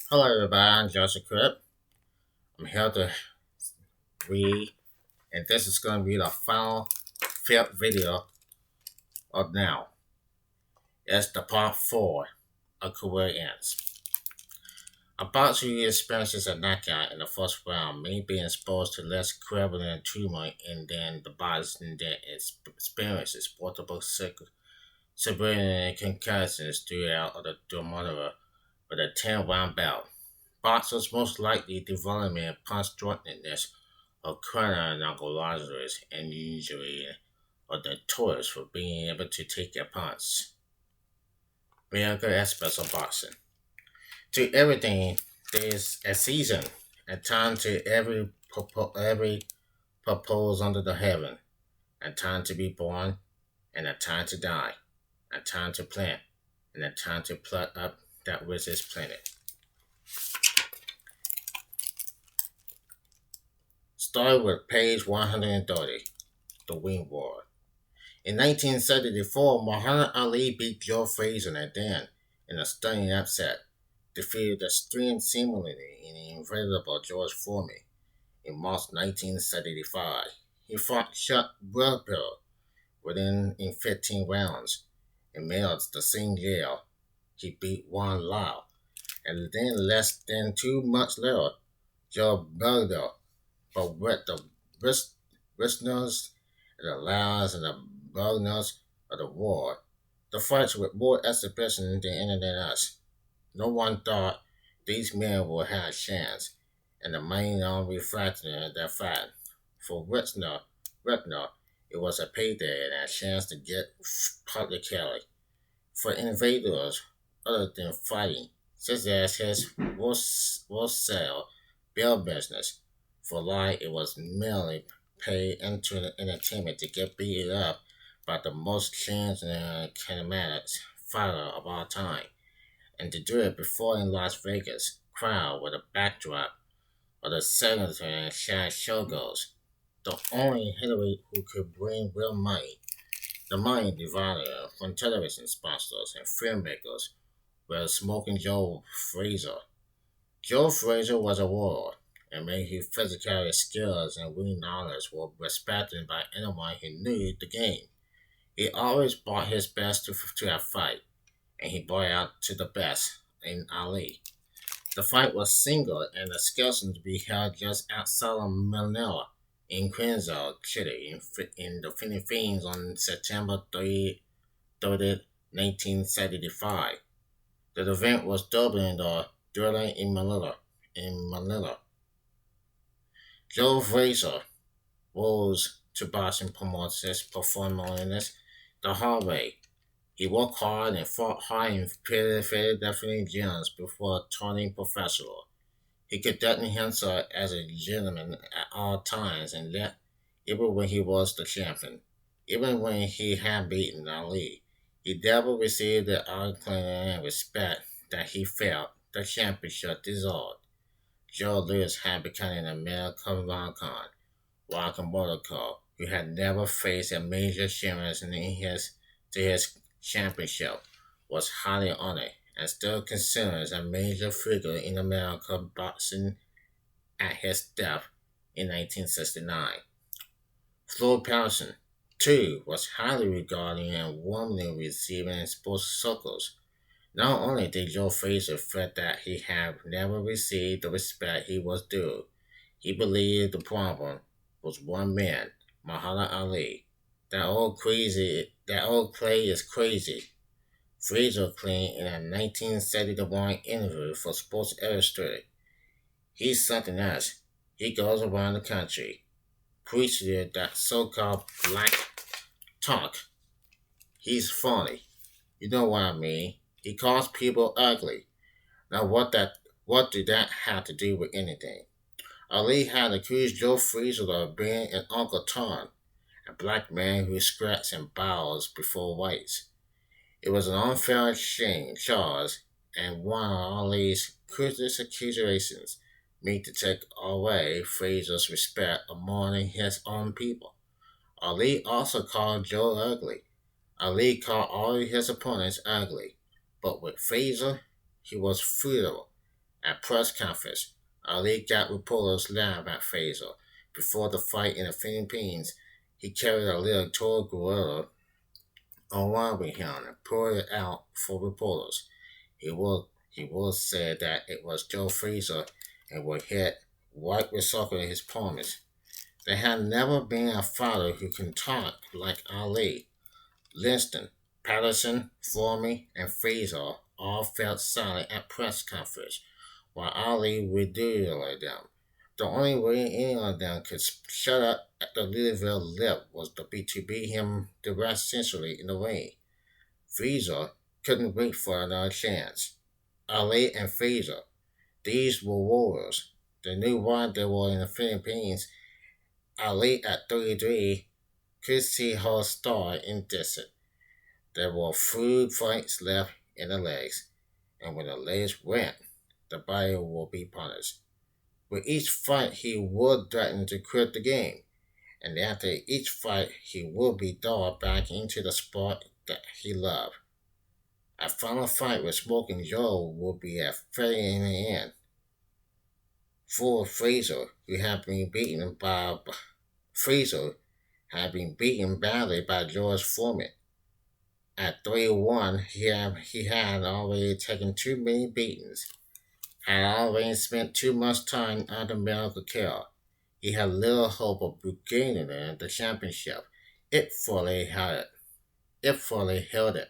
Hello everybody, I'm Joshua Crudup. I'm here to read, and this is going to be the final fifth video of now. It's the part 4 of career ends. A boxer who experiences a knockout in the first round may be exposed to less prevalent tumor and then the boxing that experiences multiple severe concussions throughout the tomorrow with a 10-round bout. Boxers most likely developing punch drunkenness or chronic alcoholism and usually are notorious for being able to take a punch. Medical aspects of boxing. To everything, there's a season, a time to every purpose under the heaven, a time to be born and a time to die, a time to plant and a time to pluck up that which is planted. Start with page 130, the Wing War. In 1974, Muhammad Ali beat Joe Frazier at Dan in a stunning upset, defeated the extreme similarly in the incredible George Foreman in March 1975. He fought Chuck Bradfield within in 15 rounds and mailed the same year. He beat Juan Lau, and then less than 2 months later, Joe Berger, but with the Westerners and the Laos and the Bergers of the war, the fights with more exhibition than anything else. No one thought these men would have a chance, and the main on reflecting that fact. For Wexner, it was a payday and a chance to get publicly. For invaders, other than fighting, such as his wholesale bill business, for life it was merely paid into the entertainment to get beat up by the most changed kinematics fighter of all time, and to do it before in Las Vegas crowd with a backdrop of the senator and shot showgirls. The only Hillary who could bring real money, the money divided from television sponsors and filmmakers, was Smoking Joe Frazier. Joe Frazier was a warlord, and made his physical skills and winning knowledge were respected by anyone who knew the game. He always brought his best to a fight, and he brought out to the best in Ali. The fight was single and the skeleton to be held just outside of Manila in Quezon City in the Philippines on September 30th, 1975. The event was dubbed the Dueling in Manila. Joe Frazier rose to boxing promoters performing the hard way. He worked hard and fought hard in Philadelphia gyms before turning professional. He conducted himself as a gentleman at all times and let even when he was the champion. Even when he had beaten Ali, he never received the acclaim and respect that he felt the championship deserved. Joe Lewis had become an American icon, while Monaco, who had never faced a major challenge to his championship, was highly honored and still considered a major figure in American boxing at his death in 1969. Floyd Patterson, too, was highly regarded and warmly received in sports circles. Not only did Joe Frazier feel that he had never received the respect he was due, he believed the problem was one man, Muhammad Ali. That old Clay is crazy. Frazier claimed in a 1971 interview for Sports Illustrated. He's something else. He goes around the country preaching that so-called black talk. He's funny. You know what I mean? He calls people ugly. Now what did that have to do with anything? Ali had accused Joe Frazier of being an Uncle Tom, a black man who scratches and bows before whites. It was an unfair charge and one of Ali's cruelest accusations meant to take away Frazier's respect among his own people. Ali also called Joe ugly. Ali called all his opponents ugly, but with Frazier, he was feudal, At press conference, Ali got reporters laugh at Fraser. Before the fight in the Philippines, he carried a little toy gorilla around with him and poured it out for reporters. He will say that it was Joe Fraser and would hit right with soccer in his promise. There had never been a fighter who can talk like Ali. Linston, Patterson, Foreman, and Fraser all felt silent at press conference, while Ali ridiculed them. The only way any of them could shut up at the Louisville lip was to beat him the rest century in the ring. Fraser couldn't wait for another chance. Ali and Fraser, these were warriors. They knew why they were in the Philippines. Ali at 33 could see her star in distance. There were few fights left in the legs, and when the legs went, the body would be punished. With each fight, he would threaten to quit the game, and after each fight, he would be drawed back into the sport that he loved. A final fight with Smoking Joe would be a fair in the end. For Fraser had been beaten badly by George Foreman. At 3-1, he had already taken too many beatings, had already spent too much time under medical care. He had little hope of regaining the championship if Foley held it.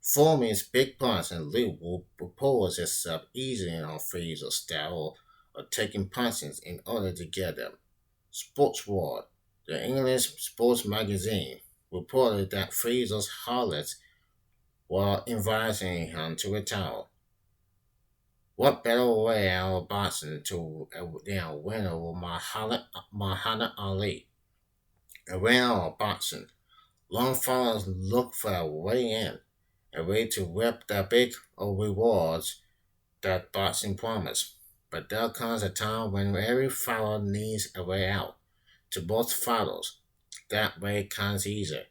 Foreman's big punch and loop will propose itself easily on Fraser's style of taking punches in order to get them. Sports World, the English sports magazine, reported that Fraser's harlots were inviting him to retire. What better way out of boxing to win over Muhammad Ali? A way out of boxing. Long fighters look for a way in, a way to whip the big rewards that boxing promised. But there comes a time when every fighter needs a way out. To both fighters, that way comes easier.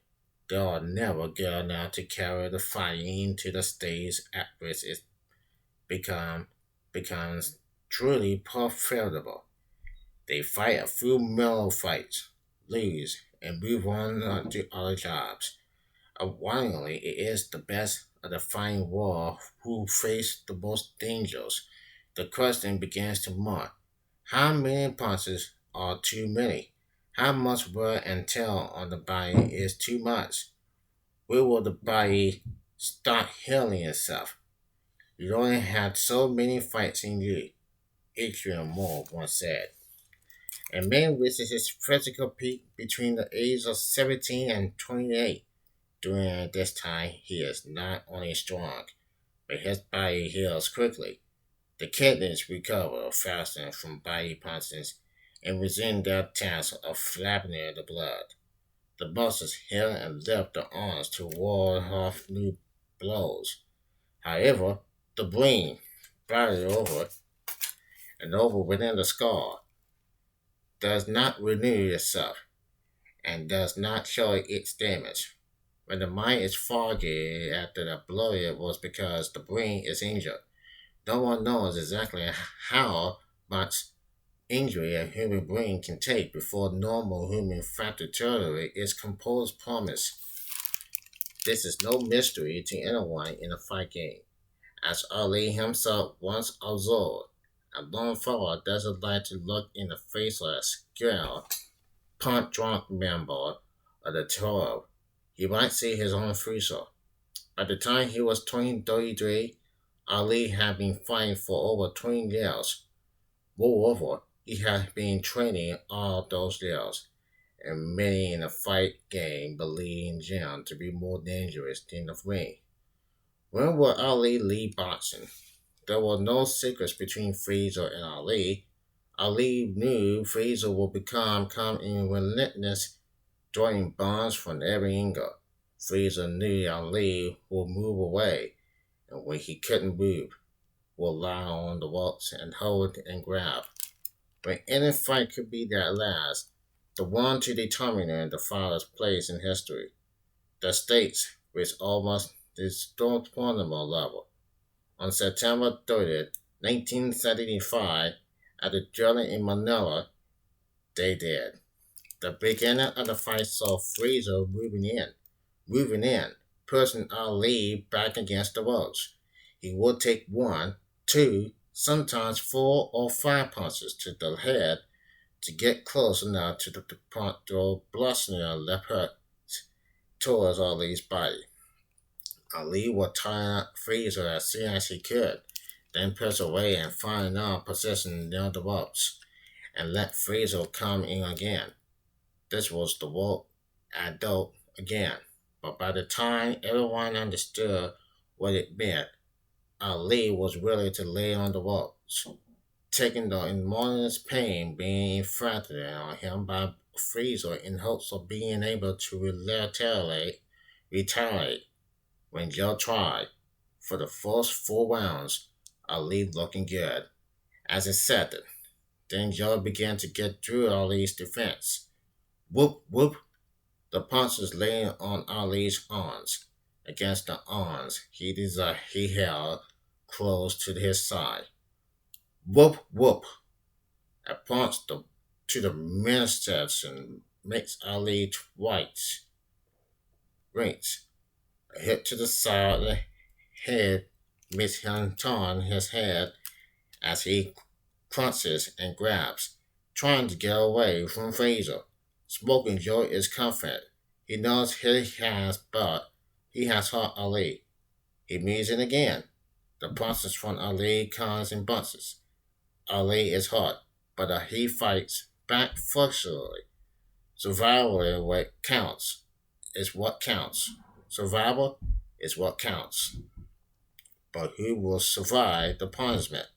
They are never good enough to carry the fight into the stage at which it become, becomes truly profitable. They fight a few mellow fights, lose, and move on to other jobs. Unwittingly, it is the best of the fighting world who face the most dangers. The question begins to mark. How many punches are too many? How much wear and tear on the body is too much? Where will the body start healing itself? You only had so many fights in you, Adrian Moore once said. A man reaches his physical peak between the ages of 17 and 28. During this time, he is not only strong, but his body heals quickly. The kidneys recover faster from body punches and resume their task of flapping the blood. The muscles heal and lift the arms to ward off new blows. However, the brain, body over and over within the skull, does not renew itself and does not show its damage. When the mind is foggy after the blow, it was because the brain is injured. No one knows exactly how much injury a human brain can take before normal human factor territory is composed promise. This is no mystery to anyone in a fight game. As Ali himself once observed, a lone fellow doesn't like to look in the face of a scared, punch-drunk member of the 12. He might see his own future. By the time he was 33, Ali had been fighting for over 20 years. Moreover, he had been training all those years, and many in the fight game believed Jim to be more dangerous than the ring. When would Ali leave boxing? There were no secrets between Fraser and Ali. Ali knew Fraser would come in relentless, drawing bombs from every angle. Fraser knew Ali would move away, and when he couldn't move, would lie on the ropes and hold and grab. When any fight could be their last, the one to determine the father's place in history. The stakes reached almost the insurmountable level. On September 30th, 1975, at the drilling in Manila, they did. The beginning of the fight saw Frazier moving in, pushing Ali back against the ropes. He would take one, two, sometimes four or five punches to the head to get close enough to the front throw blustering a left hook towards Ali's body. Ali would tie up Frazier as soon as he could, then push away and find another position near the ropes, and let Frazier come in again. This was the world adult again, but by the time everyone understood what it meant, Ali was willing to lay on the ropes, taking the enormous pain being inflicted on him by Frazier in hopes of being able to retaliate when Joe tried. For the first 4 rounds, Ali looking good. As it said, then Joe began to get through Ali's defense. Whoop whoop, the punches laying on Ali's arms against the arms he held close to his side. Whoop whoop, a punch to the midsection makes Ali twice rings. A hit to the side of the head makes him turn his head as he crunches and grabs, trying to get away from Fraser. Smoking Joe is confident. He knows he has hurt Ali. He means it again. The punches from Ali comes in bunches. Ali is hurt, but he fights back forcefully. Survival is what counts. Survival is what counts. But who will survive the punishment?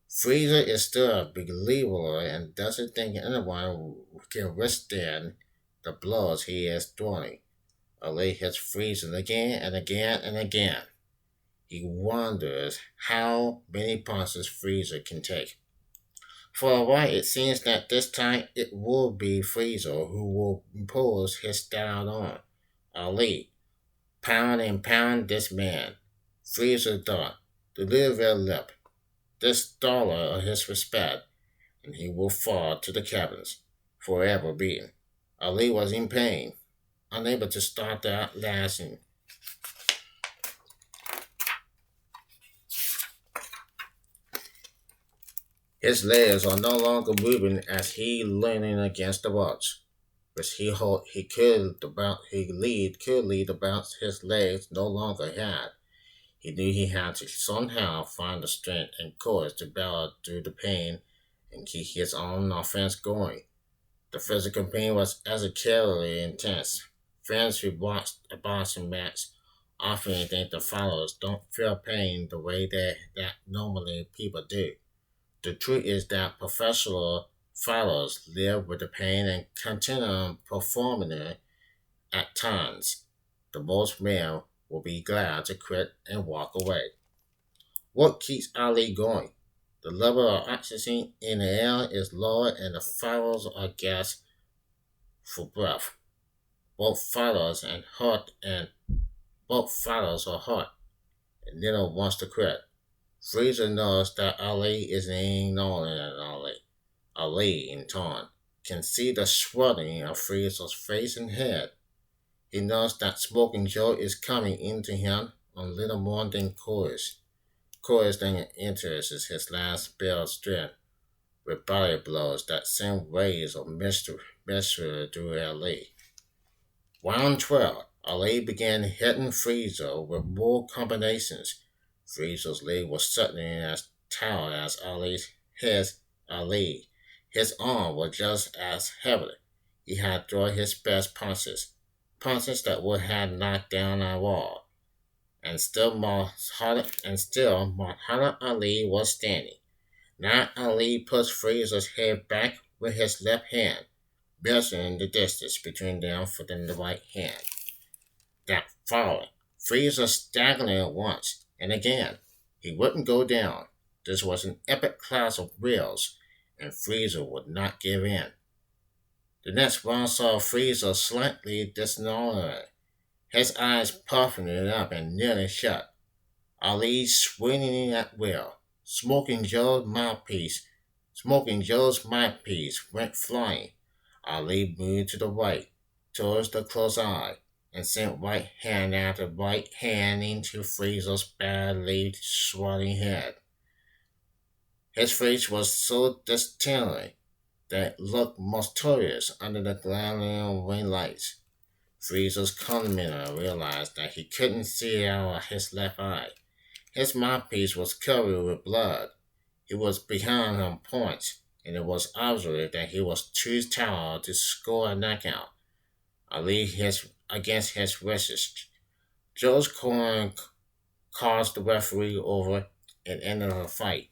Fraser is still a believer and doesn't think anyone can withstand the blows he is throwing. Ali hits Fraser again and again and again. He wonders how many punches Fraser can take. For a while, it seems that this time it will be Fraser who will impose his style on Ali. Pound and pound this man. Fraser thought, the little red lip, this dollar of his respect, and he will fall to the cabins, forever beaten. Ali was in pain, unable to stop the lashing. His legs are no longer moving as he leaning against the ropes, which could lead the bounce his legs no longer had. He knew he had to somehow find the strength and courage to battle through the pain and keep his own offense going. The physical pain was extraordinarily intense. Fans who watch a boxing match often think the followers don't feel pain the way that normally people do. The truth is that professional fighters live with the pain and continue performing it at times. The most men will be glad to quit and walk away. What keeps Ali going? The level of oxygen in the air is lower and the fighters are gasped for breath. Both fighters are hurt and neither wants to quit. Fraser knows that Ali is in older than Ali. Ali, in turn, can see the swelling of Fraser's face and head. He knows that Smoking Joe is coming into him on little more than courage. Courage then enters his last bit of strength with body blows that send waves of mystery through Ali. Round 12, Ali began hitting Fraser with more combinations. Fraser's leg was suddenly as tall as Ali. His arm was just as heavy. He had thrown his best punches that would have knocked down a wall. And still Muhammad Ali was standing. Now Ali pushed Fraser's head back with his left hand, measuring the distance between them for the right hand. That following, Fraser staggered at once and again. He wouldn't go down. This was an epic clash of wills, and Fraser would not give in. The next round saw Fraser slightly disoriented, his eyes puffing up and nearly shut. Ali swinging at will. Smoking Joe's mouthpiece, Smoking Joe's mouthpiece went flying. Ali moved to the right, towards the close eye, and sent right hand after right hand into Fraser's badly swelling head. His face was so distinctly that it looked mysterious under the glaring ring lights. Fraser's conman realized that he couldn't see out of his left eye. His mouthpiece was covered with blood. He was behind on points, and it was obvious that he was too tired to score a knockout. Ali his against his wishes. Joe's corner caused the referee over and ended the fight.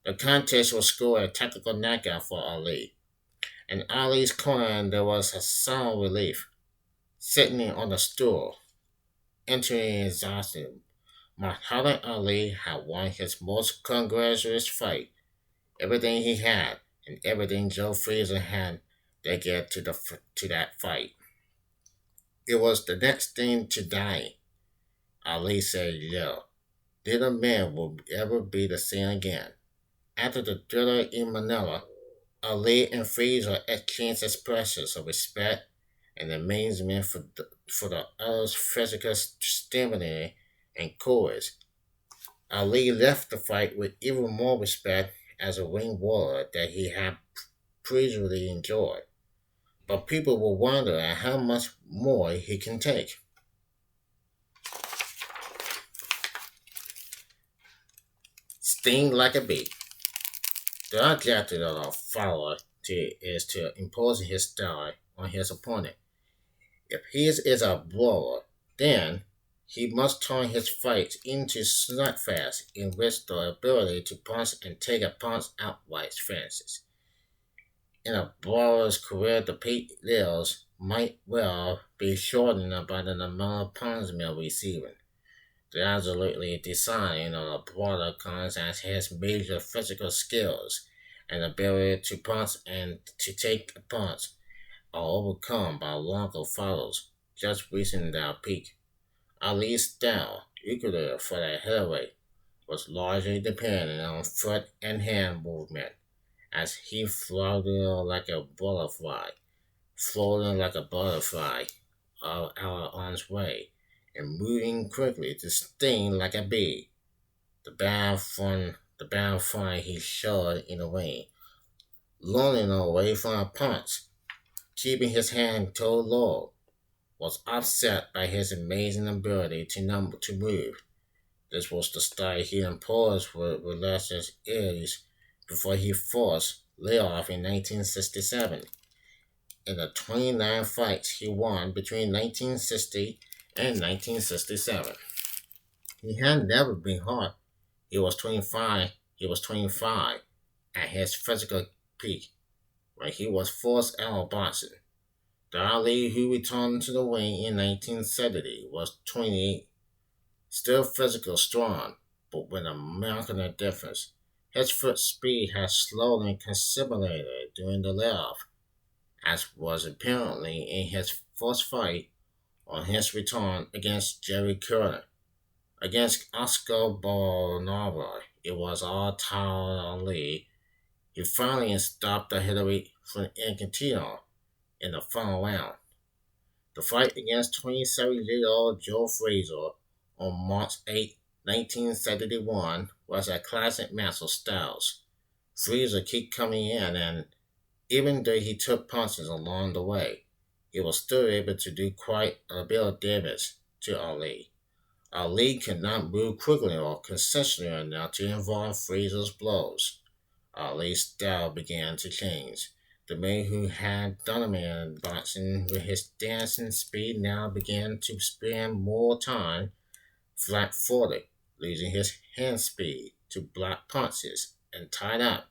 The contest was scored a technical knockout for Ali. In Ali's corner, there was a sigh of relief. Sitting on the stool, entering exhausted, Muhammad Ali had won his most congratulous fight. Everything he had and everything Joe Frazier had to get to that fight. It was the next thing to die. Ali said, "Yo, neither man will ever be the same again." After the thriller in Manila, Ali and Fraser exchanged expressions of respect and amazement for the other's physical stamina and courage. Ali left the fight with even more respect as a ring warrior that he had previously enjoyed. But people will wonder at how much more he can take. Sting like a bee. The objective of a follower is to impose his style on his opponent. If he is a brawler, then he must turn his fights into slugfests in which the ability to punch and take a punch outweighs fences. In a brawler's career, the peak years might well be shortened by the amount of punishment receiving. The absolutely design of a brawler comes as his major physical skills and ability to punch and to take a punch are overcome by longer follows, just reaching their peak. Ali's style, equally for the heavyweight, was largely dependent on foot and hand movement, as he floated like a butterfly, floating like a butterfly out on his way, and moving quickly to sting like a bee. The bad fun he showed in the ring, running away from a punch, keeping his hand toe low, was offset by his amazing ability to move. This was the style he imposed with relentless ease before he forced layoff in 1967. In the 29 fights he won between 1960 and 1967. He had never been hurt. He was 25. He was 25 at his physical peak when he was forced out of boxing. The Ali who returned to the ring in 1970 was 28, still physical strong, but with a marked difference. His foot speed had slowed considerably during the layoff, as was apparently in his first fight on his return against Jerry Curran. Against Oscar Bonava, it was all Tyler Ali. He finally stopped the heavyweight from Argentina in the final round. The fight against 27-year-old Joe Frazier on March 8, 1971 was a classic match of styles. Frazier kept coming in, and even though he took punches along the way, he was still able to do quite a bit of damage to Ali. Ali could not move quickly or consistently enough to involve Frazier's blows. Ali's style began to change. The man who had dominated boxing with his dancing speed now began to spend more time flat-footed, losing his hand speed to block punches and tied up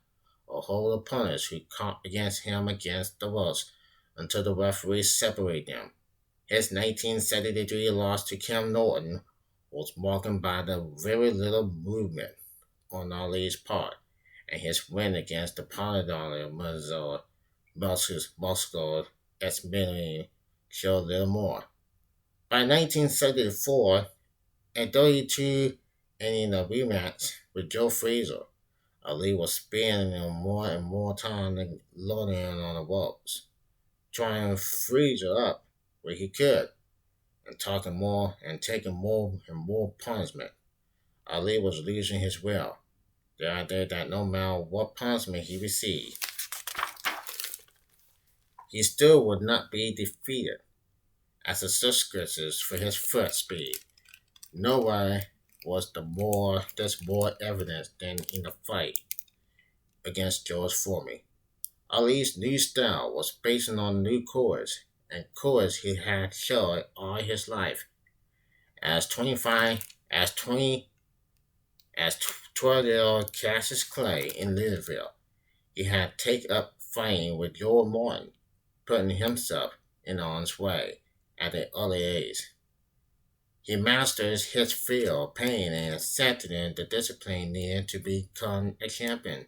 or hold opponents who caught against him against the ropes until the referees separated them. His 1973 loss to Cam Norton was marked by the very little movement on Ali's part, and his win against the Paladin Moscow ex-Million showed little more. By 1974, at 32 and in a rematch with Joe Frazier, Ali was spending more and more time loading on the ropes, trying to freeze her up where he could, and talking more and taking more and more punishment. Ali was losing his will. The idea that no matter what punishment he received, he still would not be defeated. As a subscription for his foot speed, nowhere was there's more evidence than in the fight against George Foreman. Ali's new style was based on new chords and chords he had showed all his life. As 25, as 20, as 12-year-old Cassius Clay in Louisville, he had taken up fighting with Joel Martin, putting himself in harm's way at an early age. He masters his fear of pain and accepted the discipline needed to become a champion.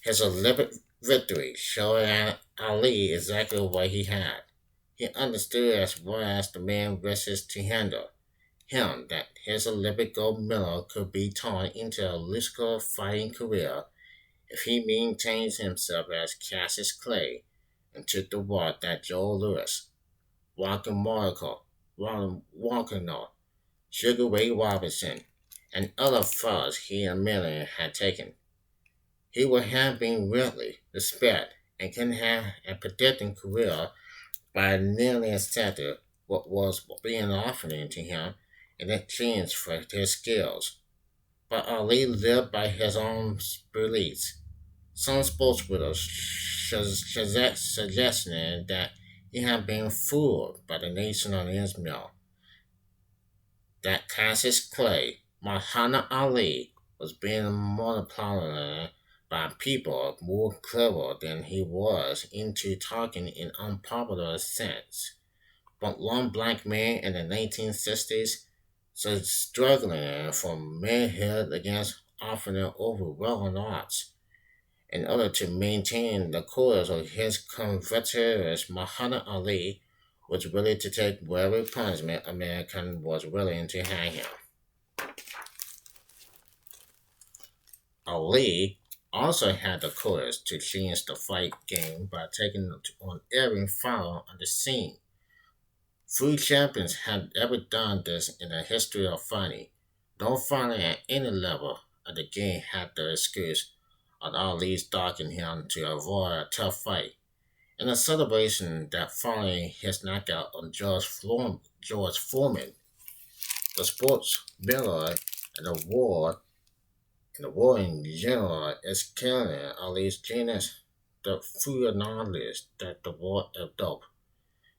His Olympic victory showed Ali exactly what he had. He understood as well as the man wishes to handle him that his Olympic gold medal could be turned into a lucrative fighting career if he maintains himself as Cassius Clay and took the road that Joe Louis, Walker Miracle, Walker No, Sugar Ray Robinson, and other fellows he admittedly had taken. He would have been greatly respected and could have a predicting career by nearly accepting what was being offered to him in exchange for his skills. But Ali lived by his own beliefs. Some sportswriters suggested that he had been fooled by the nation of Israel, that Cassius Clay, Muhammad Ali, was being manipulated by people more clever than he was into talking in unpopular sense. But one black man in the 1960s was struggling for manhood against often overwhelming odds. In order to maintain the course of his converters, Muhammad Ali was willing to take whatever punishment America was willing to hand him. Ali also had the courage to change the fight game by taking on every foul on the scene. Few champions had ever done this in the history of fighting. No fighter at any level of the game had the excuse of Ali stalking him to avoid a tough fight. In a celebration that following his knockout on George Foreman, the sports miller and the war in general is killing Ali's genius, the few knowledge that the war of dope.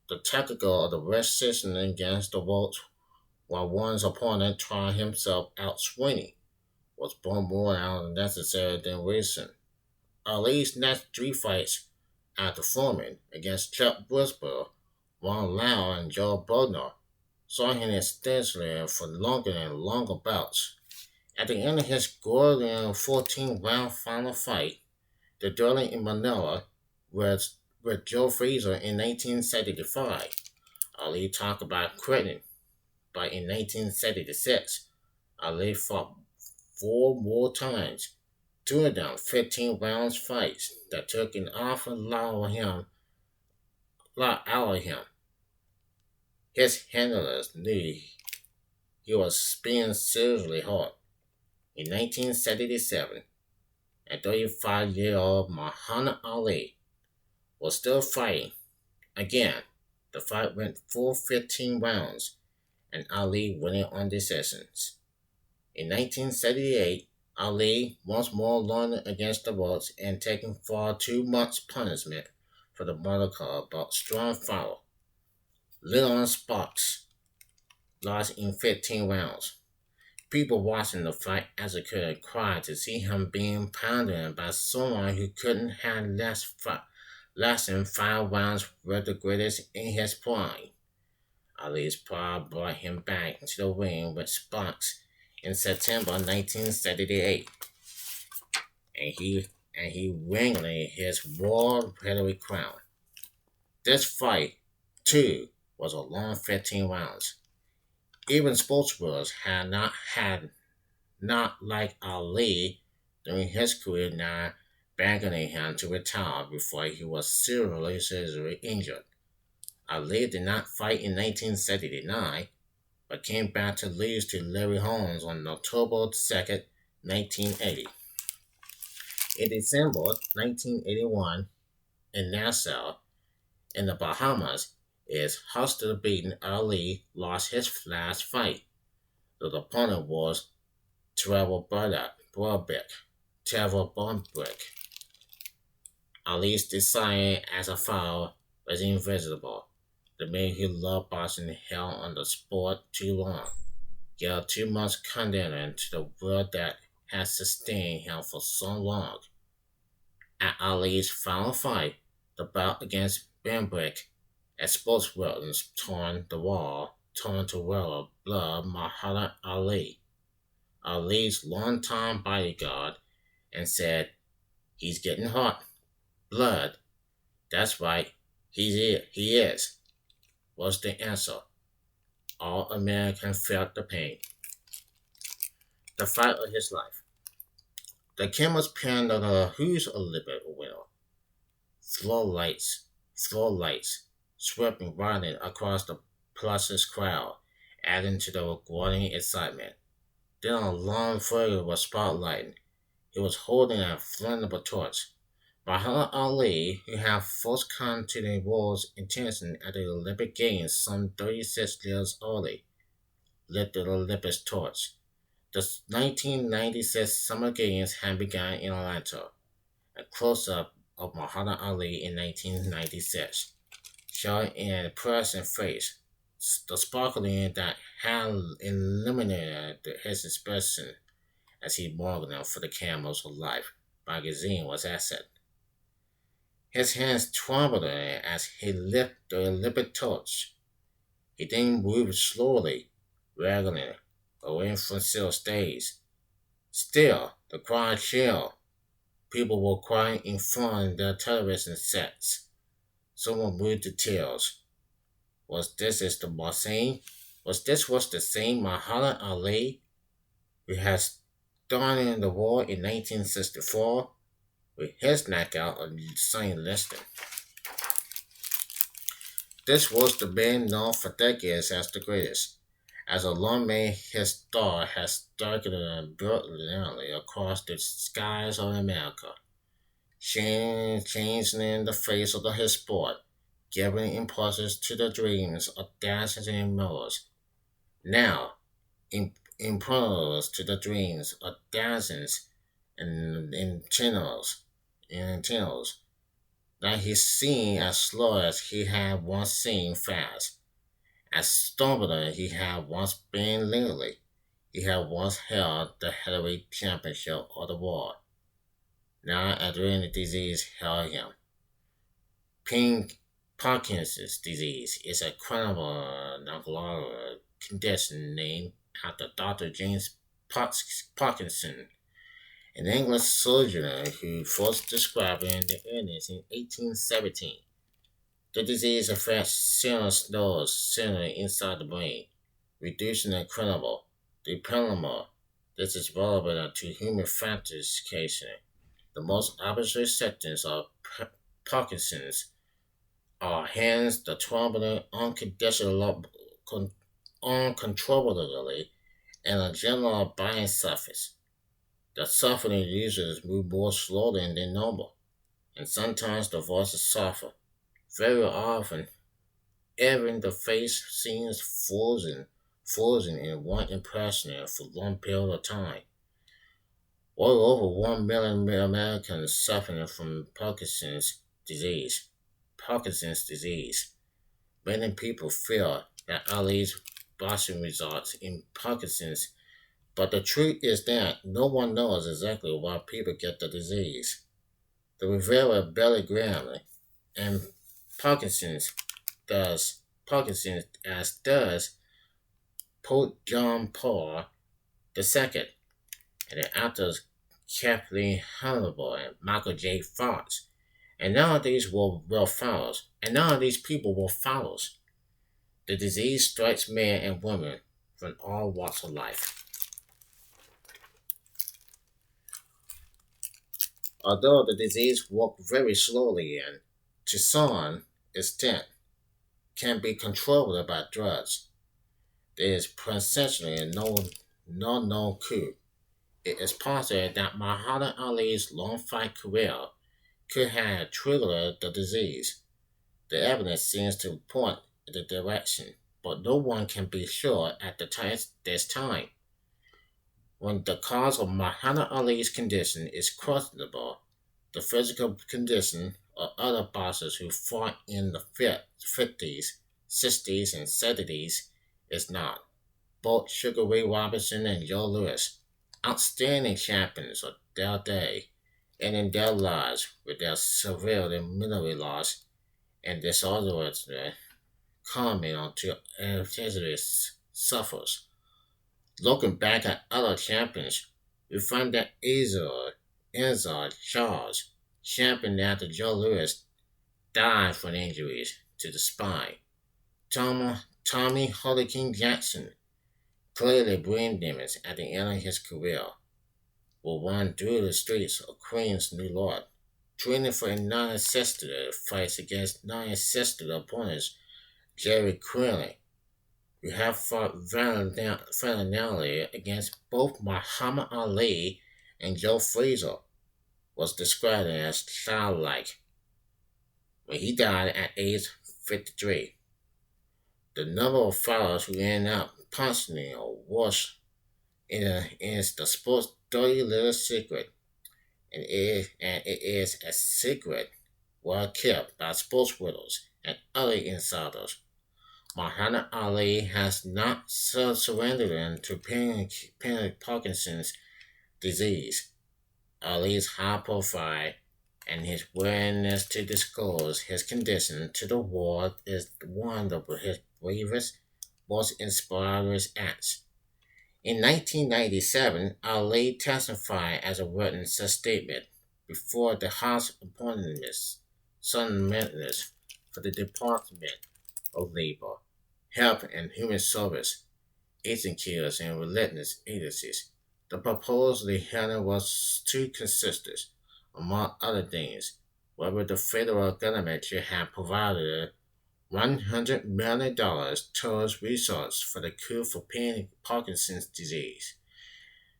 The tactical of the resistance against the votes while one's opponent tried himself out swinging was born more out of necessary than reason. Ali's next three fights after Foreman against Chuck Briscoe, Ron Lau, and Joe Bodnar saw him extensively for longer and longer bouts. At the end of his grueling 14-round final fight, the duel in Manila with Joe Frazier in 1975, Ali talked about quitting, but in 1976, Ali fought four more times, two of them 15 rounds fights that took an awful lot out of him. His handlers knew he was being seriously hurt. In 1977, a 35-year-old Muhammad Ali was still fighting. Again, the fight went full 15 rounds, and Ali winning on decisions. In 1978, Ali once more learned against the ropes and taking far too much punishment for the miracle about strong foul. Leon Sparks lost in 15 rounds. People watching the fight as it could cried to see him being pounded by someone who couldn't have less than 5 rounds with the greatest in his prime. Ali's pride brought him back to the ring with Sparks in September 1978, and he winged his world heavyweight crown. This fight, too, was a long 15 rounds. Even sportswriters had not like Ali, during his career, now beckoning him to retire before he was seriously injured. Ali did not fight in 1979, but came back to lose to Larry Holmes on October 2nd, 1980. In December 1981, in Nassau, in the Bahamas, his hospital-beaten Ali lost his last fight. The opponent was Trevor Burbick. Trevor Burbick. Ali's desire as a fighter was invisible. The man who loved boxing held on the sport too long, gave too much condemnation to the world that had sustained him for so long. At Ali's final fight, the bout against Burbick, as sportswriters torn to royal blood Muhammad Ali, Ali's longtime bodyguard, and said, "He's getting hot. Blood. That's right. He is," was the answer. All Americans felt the pain. The fight of his life. The cameras panned on a huge Olympic winner. Floodlights, sweeping violently across the plaza's crowd, adding to the growing excitement. Then a long figure was spotlighted. He was holding a flammable torch. Muhammad Ali, who had first come to the world's attention at the Olympic Games some 36 years early, lit the Olympic torch. The 1996 Summer Games had begun in Atlanta. A close-up of Muhammad Ali in 1996, showing an impressive face, the sparkling that had illuminated his expression as he bargained for the Camels of Life magazine was asset. His hands trembled as he lifted the Olympic torch. He then moved slowly, waggling away from center stage. Still, the crowd cheered. People were crying in front of their television sets. Someone moved to tears. Was the same Muhammad Ali who had started the war in 1964 with his knockout of Sonny Liston? This was the man known for decades as the greatest. As a long man, his star has darkened brilliantly across the skies of America, changing the face of his sport, giving impulses to the dreams of dancing mowers. Now, impulses to the dreams of dancers and channels. Now he's seen as slow as he had once seen fast, as stubborn he had once been legally. He had once held the heavyweight championship of the world. Now adrenal disease held him. Pink Parkinson's disease is a chronological condition named after Dr. James Parkinson, an English surgeon who first described the illness in 1817. The disease affects CNS nodes centered inside the brain, reducing the cranial, the pallor. This is relevant to human fantasization. The most obvious symptoms of Parkinson's are hands that tremble uncontrollably and a general body surface. The suffering users move more slowly than normal, and sometimes the voice is softer. Very often, even the face seems frozen in one impression for a long period of time. Well over 1 million Americans suffering from disease. Parkinson's disease. Many people fear that Ali's boxing results in Parkinson's, but the truth is that no one knows exactly why people get the disease. The Rivera Belly Graham and Parkinson's as does Pope John Paul II and the actors Kathleen Hannibal and Michael J. Fox. And none of these were followers. And none of these people were followers. The disease strikes men and women from all walks of life. Although the disease walked very slowly and, to some extent, can be controlled by drugs, there is essentially no known cure. It is possible that Muhammad Ali's long fight career could have triggered the disease. The evidence seems to point in the direction, but no one can be sure at this time. When the cause of Muhammad Ali's condition is questionable, the physical condition of other boxers who fought in the 50s, 60s, and 70s is not. Both Sugar Ray Robinson and Joe Louis, outstanding champions of their day, ending their lives with their severe memory loss and disorders coming onto injuries suffers. Looking back at other champions, we find that Izard Charles, champion after Joe Louis, died from injuries to the spine. Tommy Hurricane Jackson, clearly brain damage at the end of his career, will run through the streets of Queens, New York, training for non-assisted fights against non-assisted opponents Jerry Quinley, who have fought valiantly against both Muhammad Ali and Joe Frazier, was described as childlike when he died at age 53. The number of fighters who end up punching or worse is the sport's dirty little secret, and it is a secret well kept by sports widows and other insiders. Muhammad Ali has not surrendered to Parkinson's disease. Ali's high profile and his willingness to disclose his condition to the world is one of his bravest, most inspiring acts. In 1997, Ali testified as a witness statement before the House Appointments Subcommittee for the Department of Labor, Health and Human Service, Agencies and Relentless Agencies. The proposed hearing was to consider, among other things, whether the federal government should have provided $100 million towards research for the cure for Parkinson's disease.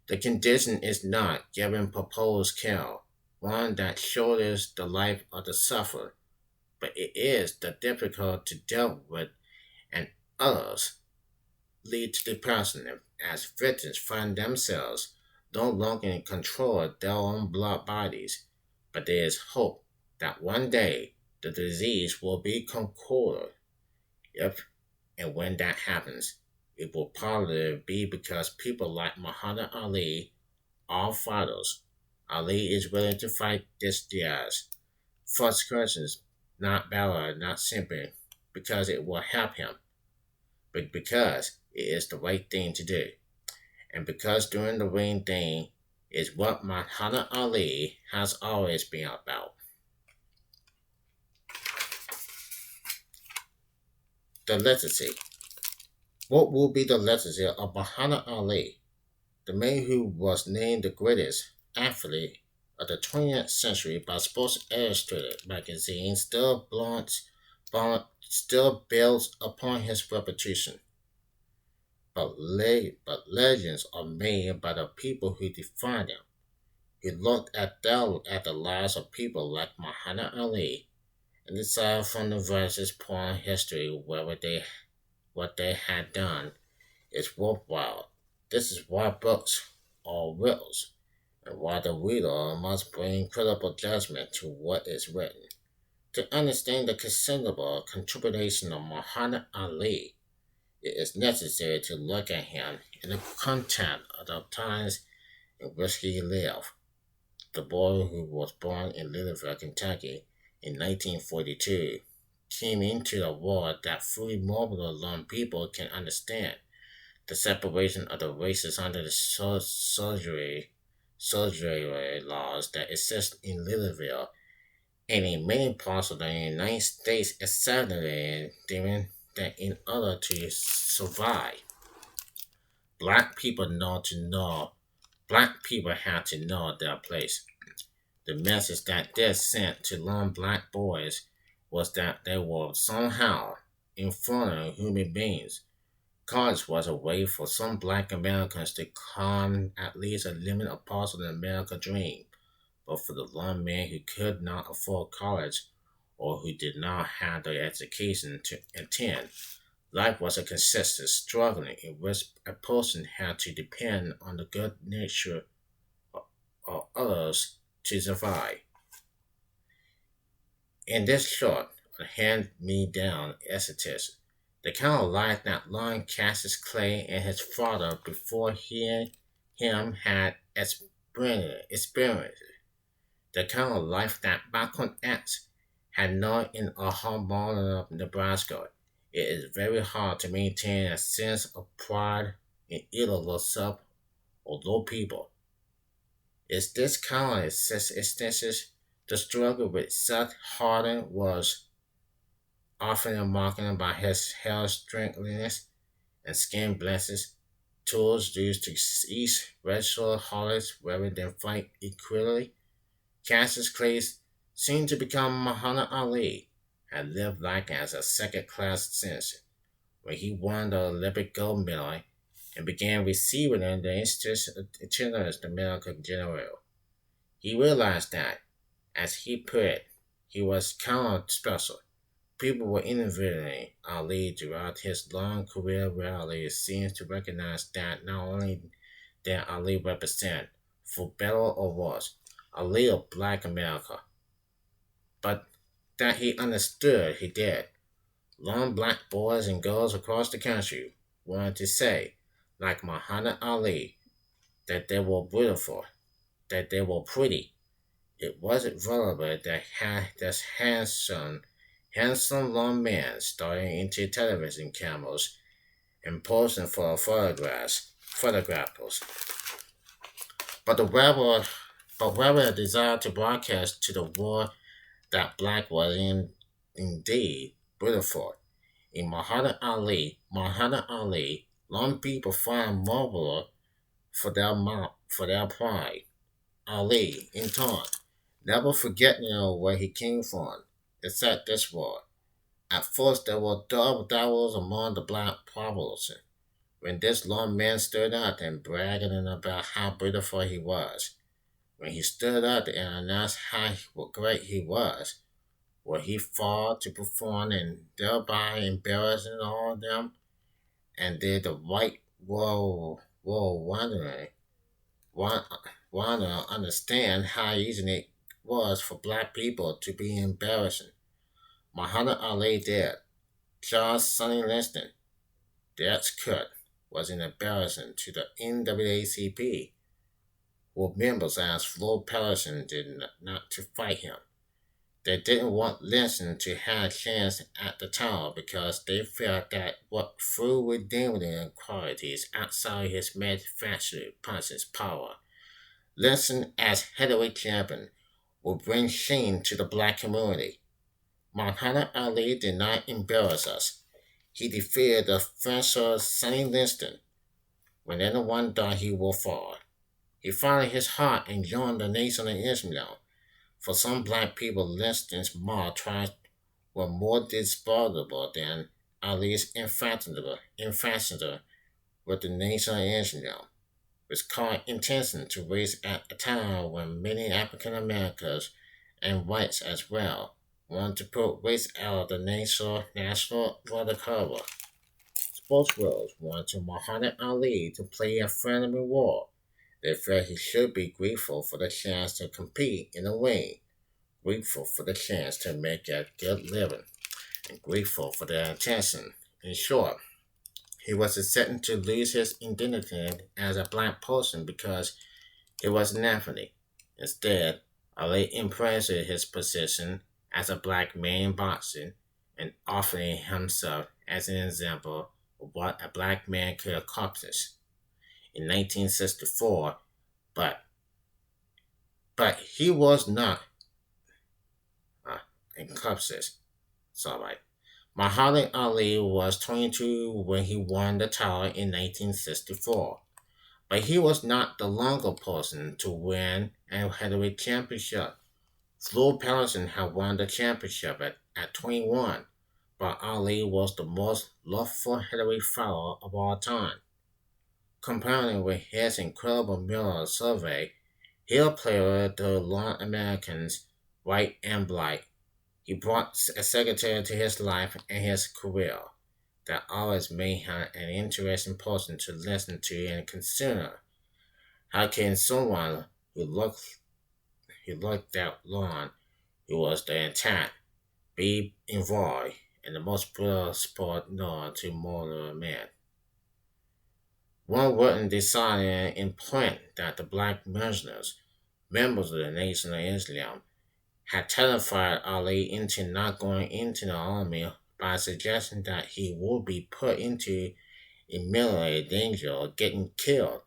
The condition is not, given proposed care, one that shortens the life of the sufferer, but it is the difficult to deal with, and others lead to depression as victims find themselves no longer in control of their own blood bodies. But there is hope that one day the disease will be conquered. If and when that happens, it will probably be because people like Muhammad Ali are fighters. Ali is willing to fight this disease. First questions, not valid, not simply because it will help him, but because it is the right thing to do. And because doing the right thing is what Muhammad Ali has always been about. The legacy. What will be the legacy of Muhammad Ali, the man who was named the greatest athlete of the 20th century by Sports Illustrated magazine, still builds upon his reputation. But legends are made by the people who define them. He looked at the lives of people like Muhammad Ali and decided from the verses point history whether what they had done is worthwhile. This is why books are riddles, and why the reader must bring critical judgment to what is written. To understand the considerable contribution of Muhammad Ali, it is necessary to look at him in the context of the times in which he lived. The boy who was born in Louisville, Kentucky in 1942 came into a world that free mobile alone people can understand. The separation of the races under the surgery laws that exist in Louisville and in many parts of the United States accelerated that in order to survive, black people know to know black people had to know their place. The message that this sent to young black boys was that they were somehow infernal human beings. College was a way for some black Americans to come at least a limited part of the American dream. But for the young men who could not afford college or who did not have the education to attend, life was a consistent struggle in which a person had to depend on the good nature of others to survive. In this short, hand-me-down asceticism, the kind of life that Lon Cassius Clay and his father before him had experienced, the kind of life that Malcolm X had known in a humble Nebraska. It is very hard to maintain a sense of pride in either yourself or those people. Is this kind of existence the struggle with Seth Harding was often marked by his hair strengthiness and skin blesses, tools used to ease racial harlots rather than fight equally. Cassius Clay seemed to become Muhammad Ali, had lived like as a second-class citizen, when he won the Olympic gold medal and began receiving the itinerant American general. He realized that, as he put it, he was kind of special. People were interviewing Ali throughout his long career where Ali seems to recognize that not only did Ali represent, for better or worse, Ali of Black America, but that he understood he did. Long black boys and girls across the country wanted to say, like Muhammad Ali, that they were beautiful, that they were pretty. It wasn't relevant that this handsome long man starting into television cameras and posing for photographers. But the rebel, but rather a desire to broadcast to the world that black was indeed beautiful. In Muhammad Ali, long people find marvel for their pride. Ali, in turn, never forgetting where he came from, except this war. At first, there were doubles among the black populace. When this long man stood up and bragged about how beautiful he was, when he stood up and announced how great he was, where he fought to perform and thereby embarrassing all of them, and did the white world want, want to understand how easy it was for black people to be embarrassing. Muhammad Ali did. Charles Sonny Liston, that's cut, was an embarrassment to the NAACP, who members asked Flo Patterson did not to fight him. They didn't want Liston to have a chance at the title because they felt that what through redeeming qualities outside his manufactured punches power, Liston as heavyweight champion would bring shame to the black community. Muhammad Ali did not embarrass us. He defeated the fencer Sonny Liston when anyone thought he would fall. He followed his heart and joined the Nation of Islam. For some black people, Liston's moral trials were more disposable than Ali's infatuation with the Nation of Islam, which caught intention to raise at a time when many African Americans and whites as well wanted to put race out of the national brother cover. Sports worlds wanted Muhammad Ali to play a friendly role. They felt he should be grateful for the chance to compete in the ring, grateful for the chance to make a good living, and grateful for their attention. In short, he was certain to lose his identity as a black person because it was an athlete. Instead, Ali embraced his position as a black man in boxing and offering himself as an example of what a black man could accomplish. In 1964, but he was not accomplished. Sorry. Muhammad Ali was 22 when he won the title in 1964. But he was not the longer person to win a heavyweight championship. Floyd Patterson had won the championship at 21, but Ali was the most loved heavyweight fighter of all time. Compounding with his incredible Miller survey, he played the long Americans white and black. He brought a secretary to his life and his career that always made him an interesting person to listen to and consider. How can someone who looked that long, who was the intact, be involved in the most brutal sport known to mortal man? One wouldn't decide and imprint that the black mercenaries, members of the Nation of Islam, had terrified Ali into not going into the army by suggesting that he would be put into immediate danger of getting killed.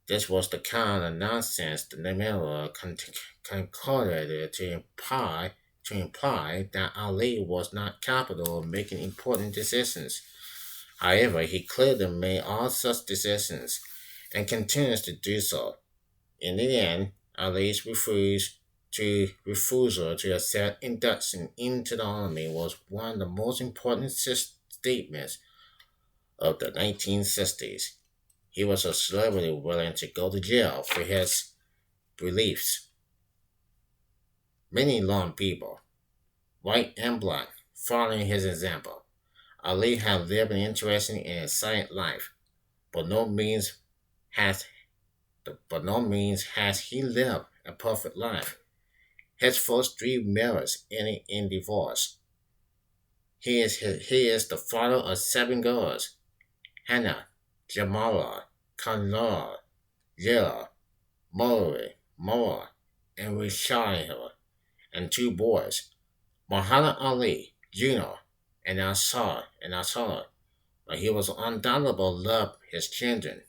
This was the kind of nonsense the Namira concluded to imply that Ali was not capable of making important decisions. However, he clearly made all such decisions and continues to do so. In the end, Ali's refusal to accept induction into the army was one of the most important statements of the 1960s. He was a celebrity willing to go to jail for his beliefs. Many lone people, white and black, following his example. Ali had lived an interesting and exciting life, but has no means has he lived a perfect life. His first three marriages ended in divorce. He is the father of seven girls: Hannah, Jamala, Kanlara, Yera, Mora, and Rishaya, and two boys, Muhammad Ali, Jr., and Asar. But he was undoubtedly loved his children.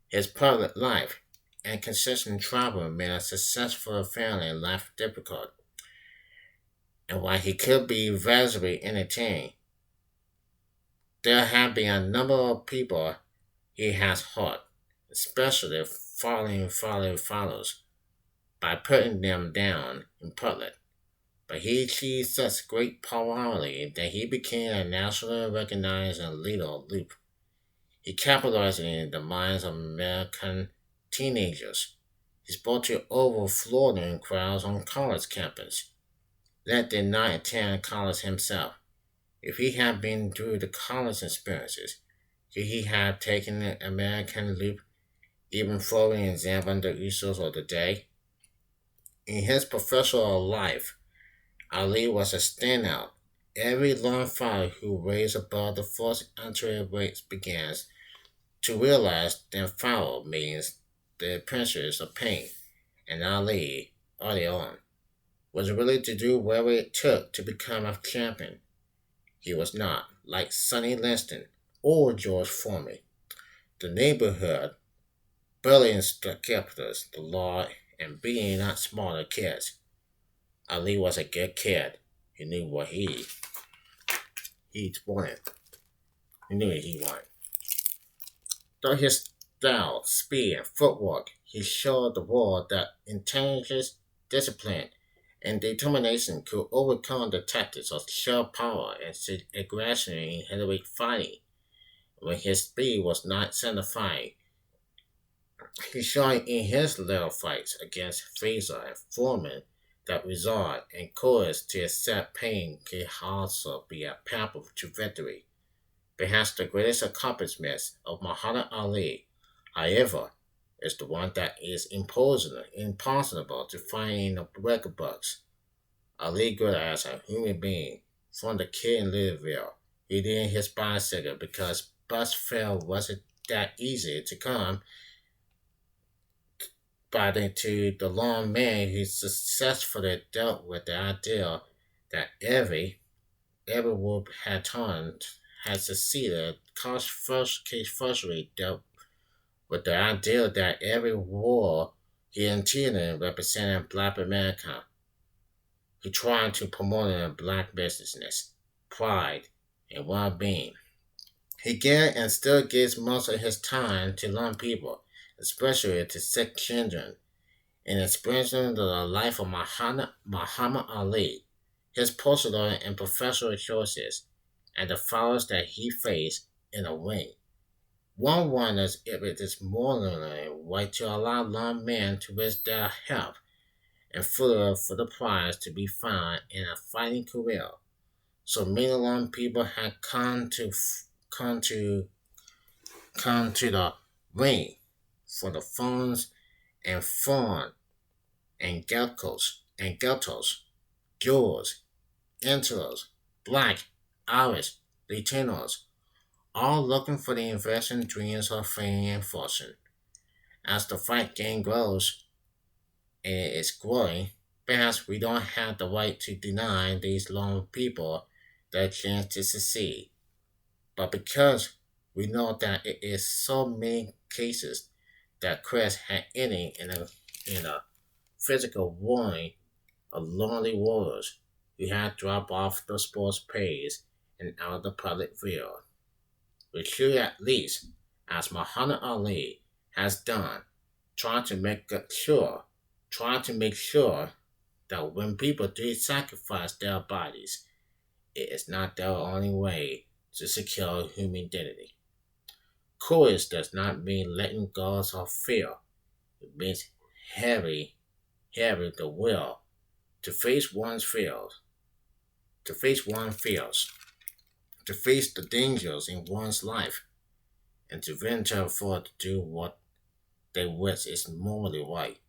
His public life and consistent travel made a successful family life difficult, and while he could be vastly entertaining, there have been a number of people he has hurt, especially followers, by putting them down in public. But he achieved such great popularity that he became a nationally recognized and leader of Loop. He capitalized in the minds of American teenagers. He spoke to overflowing crowds on college campus that did not attend college himself. If he had been through the college experiences, could he have taken the American Loop even further and examined the issues of the day? In his professional life, Ali was a standout. Every long fighter who raised above the first entry rates begins to realize that foul means the appearances of pain, and Ali, early on, was willing to do whatever it took to become a champion. He was not, like Sonny Liston or George Foreman, the neighborhood bullying skeptics, the law, and being not smarter kids. Ali was a good kid. He knew what he wanted. He knew what he wanted. Through his style, speed, and footwork, he showed the world that intelligence, discipline, and determination could overcome the tactics of sheer power and aggression in heavyweight fighting. When his speed was not satisfying, he showed in his little fights against Fraser and Foreman that resolve and courage to accept pain could also be a path to victory. Perhaps the greatest accomplishment of Muhammad Ali, however, is the one that is impossible to find in the record books. Ali grew as a human being from the kid in Louisville. He did his bicycle because bus fare wasn't that easy to come by to the long man who successfully dealt with the idea that every war had succeeded. Case firstly dealt with the idea that every war he intended represented Black America. He tried to promote Black business, pride, and well-being. He gave and still gives most of his time to young people, especially to sick children. In experiencing the life of Muhammad Ali, his personal and professional choices, and the fouls that he faced in the ring, one wonders if it is morally right to allow young men to risk their health and further for the prize to be found in a fighting career. So many young people had come to come to the ring for the funds and fun and ghettos, Jews, Integers, Black, Irish, Latinos, all looking for the investment dreams of fame and fortune. As the fight game grows and it is growing, perhaps we don't have the right to deny these lone people their chance to succeed. But because we know that it is so many cases that Chris had any in a physical warning of lonely warriors who had dropped off the sports page and out of the public view. We should at least, as Muhammad Ali has done, try to make sure that when people do sacrifice their bodies, it is not their only way to secure human dignity. Courage does not mean letting go of fear. It means having, having the will to face one's fears, to face one's fears, to face the dangers in one's life, and to venture forth to do what they wish is morally right.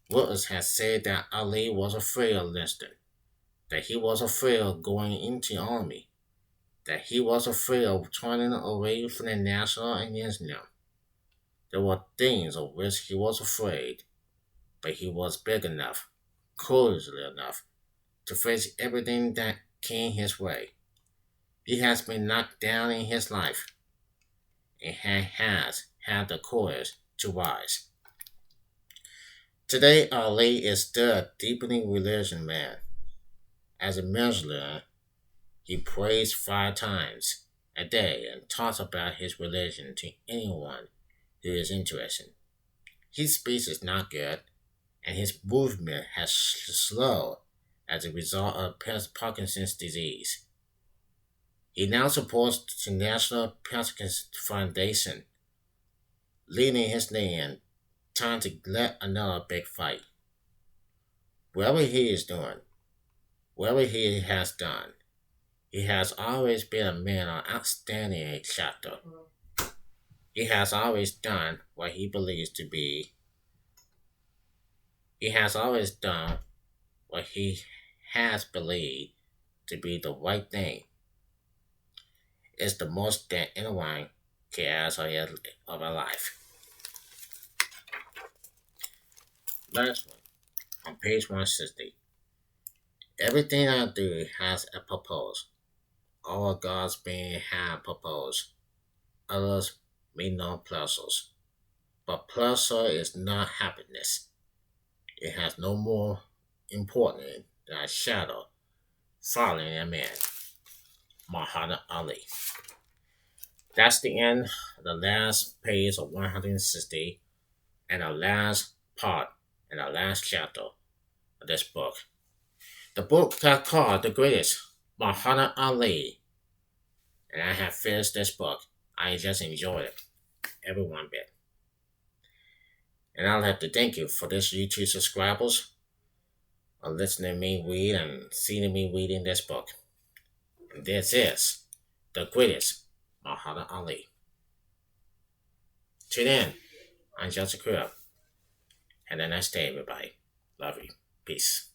Willis has said that Ali was afraid of enlisting, that he was afraid of going into the army, that he was afraid of turning away from the national engineer. There were things of which he was afraid, but he was big enough, courageous enough, to face everything that came his way. He has been knocked down in his life, and has had the courage to rise. Today, Ali is still a deeply religious man. As a Muslim, he prays 5 times a day and talks about his religion to anyone who is interested. His speech is not good, and his movement has slowed as a result of Parkinson's disease. He now supports the National Parkinson's Foundation, leading his name, trying to let another big fight. Whatever he is doing, whatever he has done, he has always been a man of outstanding character. He has always done what he believes to be. He has always done what he has believed to be the right thing. It's the most that anyone can ask of a life. Last one, on page 160. Everything I do has a purpose. All God's being have purpose. Others mean no pleasures. But pleasure is not happiness. It has no more important than a shadow following a man. Muhammad Ali. That's the end of the last page of 160 and the last part and the last chapter of this book. The book got called The Greatest, Muhammad Ali, and I have finished this book. I just enjoyed it, every one bit. And I'll have to thank you for this YouTube subscribers for listening to me read and seeing me reading this book. And this is The Greatest, Muhammad Ali. Tune in. I'm Joseph Crudup. Have a nice day, everybody. Love you. Peace.